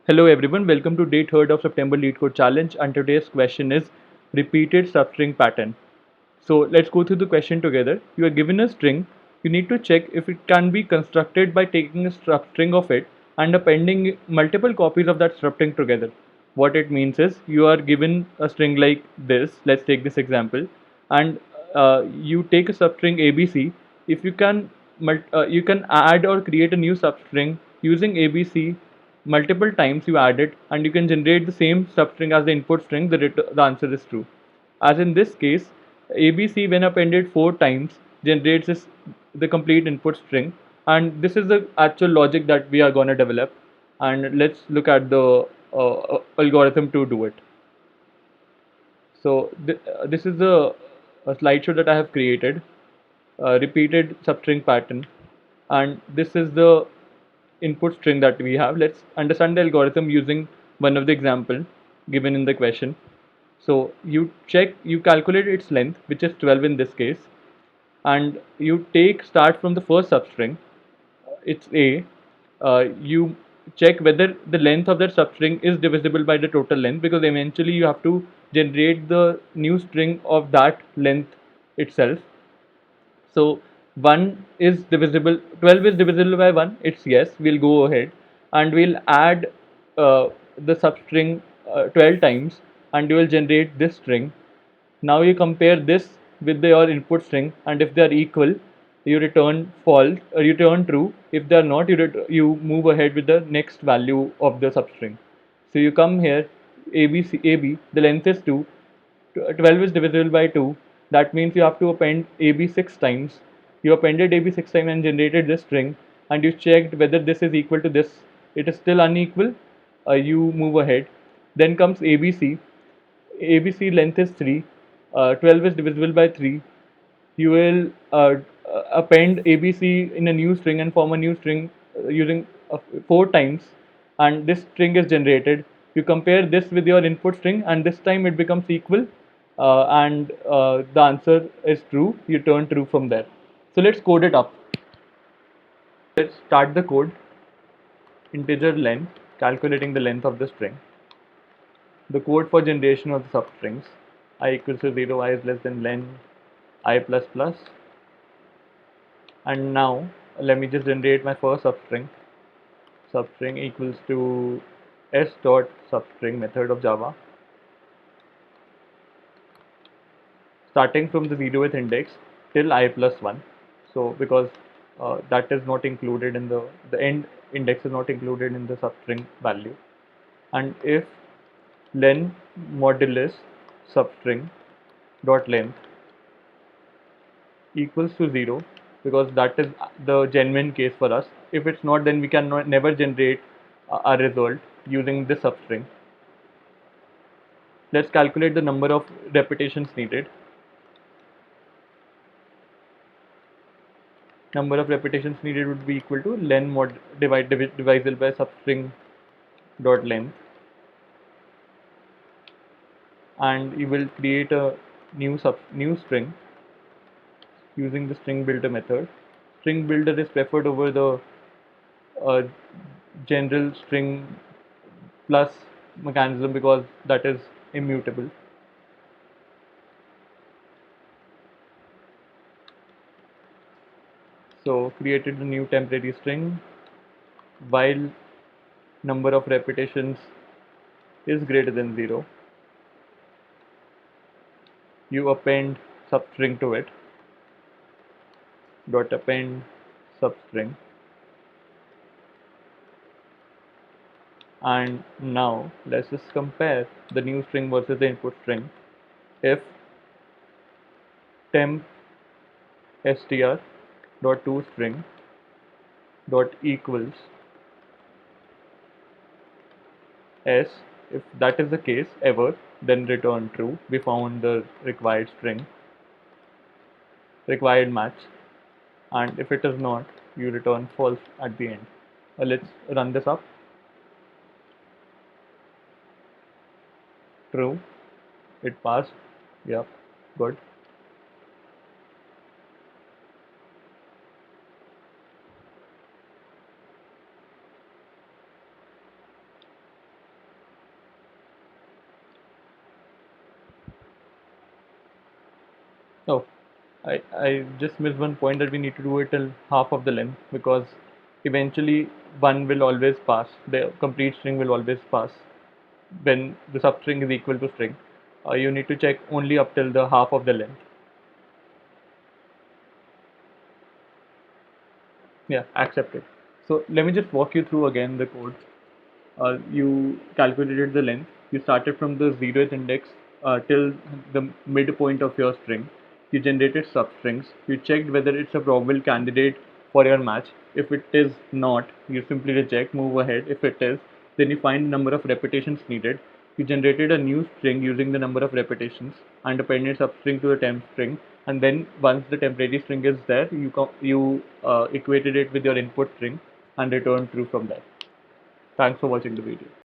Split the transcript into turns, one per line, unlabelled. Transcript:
Hello everyone, welcome to day 3rd of September Lead Code Challenge, and today's question is repeated substring pattern. So let's go through the question together. You are given a string. You need to check if it can be constructed by taking a substring of it and appending multiple copies of that substring together. What it means is you are given a string like this. Let's take this example, and you take a substring ABC. If you can, you can add or create a new substring using ABC multiple times. You add it, and you can generate the same substring as the input string. The answer is true. As in this case, ABC when appended 4 times generates the complete input string, and this is the actual logic that we are going to develop. And let's look at the algorithm to do it. So this is the a slideshow that I have created, repeated substring pattern, and this is the input string that we have. Let's understand the algorithm using one of the example given in the question. So you calculate its length, which is 12 in this case, and you take start from the first substring, it's A. You check whether the length of that substring is divisible by the total length, because eventually you have to generate the new string of that length itself. So 1 is divisible, 12 is divisible by 1, it's yes, we'll go ahead and we'll add the substring 12 times, and you will generate this string. Now you compare this with your input string, and if they are equal, you return false or you return true. If they are not, you move ahead with the next value of the substring. So you come here, AB, the length is 2, 12 is divisible by 2. That means you have to append AB 6 times. You appended AB 6 times and generated this string, and you checked whether this is equal to this. It is still unequal. You move ahead. Then comes ABC. ABC length is 3. 12 is divisible by 3. You will append ABC in a new string and form a new string using 4 times, and this string is generated. You compare this with your input string, and this time it becomes equal, and the answer is true. You turn true from there. So let's code it up. Let's start the code. Integer length, calculating the length of the string. The code for generation of the substrings. I equals to 0, I is less than len I plus plus. And now let me just generate my first substring equals to s dot substring method of Java, starting from the 0th index till I plus 1. So because that is not included in the end index is not included in the substring value. And if len modulus substring dot length equals to 0, because that is the genuine case for us. If it's not, then we can never generate a result using this substring. Let's calculate the number of repetitions needed. Number of repetitions needed would be equal to len mod divisible by substring dot length, and you will create a new string using the string builder method. String builder is preferred over the uh, general string plus mechanism because that is immutable. So created a new temporary string. While number of repetitions is greater than 0, you append substring to it. Dot append substring. And now let's just compare the new string versus the input string. If temp str dot toString dot equals s, if that is the case ever, then return true. We found the required string, required match. And if it is not, you return false at the end. Let's run this up. True, it passed. Yep, good. I just missed one point that we need to do it till half of the length, because eventually one will always pass. The complete string will always pass when the substring is equal to string. You need to check only up till the half of the length. Yeah, accepted. So let me just walk you through again the code. You calculated the length. You started from the 0th index till the midpoint of your string. You generated substrings. You checked whether it's a probable candidate for your match. If it is not, you simply reject, move ahead. If it is, then you find the number of repetitions needed. You generated a new string using the number of repetitions and appended substring to the temp string. And then once the temporary string is there, you equated it with your input string and returned true from there. Thanks for watching the video.